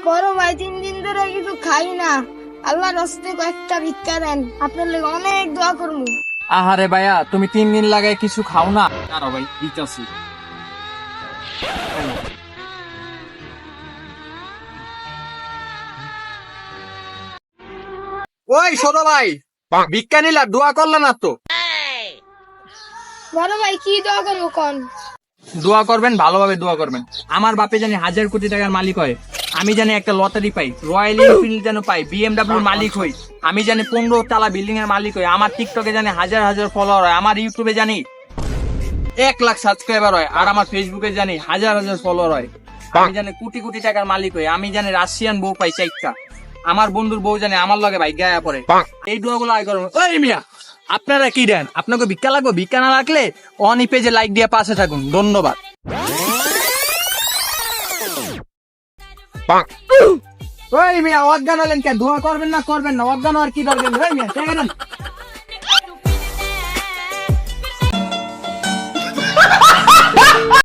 বড় ভাই 3 দিন ধরে কিছু খাই না, আল্লাহর রাস্তে কয়েকটা ভিক্ষা দেন, আপনার লাগে অনেক দোয়া করবো। আহারে ভাইয়া, তুমি 3 দিন লাগায় কিছু খাও না? দাঁড়াও ভাই, দিতেছি। ওই ছোট ভাই, ভিক্ষা নিলা, দোয়া করলে না তো? বড় ভাই কি দোয়া করবো কোন? দোয়া করবেন, ভালোভাবে দোয়া করবেন। আমার বাপে জানি 1000 কোটি টাকার মালিক হয়, আমি জানি একটা লটারি পাই, রয়্যাল এনফিল্ড যেন পাই, বিএমডব্লিউর মালিক হই, আমি জানি 15 তলা বিল্ডিং এর মালিক হই, আমার টিকটকে জানি হাজার হাজার ফলোয়ার হয়, আমার ইউটিউবে জানি 1 লাখ সাবস্ক্রাইবার হয়, আর আমার ফেসবুকে জানি হাজার হাজার ফলোয়ার হয়, আমি জানি কোটি কোটি টাকার মালিক হই, আমি জানি রাশিয়ান বউ পাই 4টা, আমার বন্ধুর বউ জানে আমার লগে ভাই গায়া পড়ে। এই দোয়াগুলো আয় করুন। ওই মিয়া, আপনারা কি দেন? আপনাকে ভিক্ষা লাগবে? ভিক্ষা না লাগলে অনি পেজে লাইক দিয়ে পাশে থাকুন। ধন্যবাদ। ওই মিয়া, অজ্ঞান হলেন কে? দোয়া করবেন না করবেন না? অজ্ঞান আর কি দরকার? ওই মিয়া,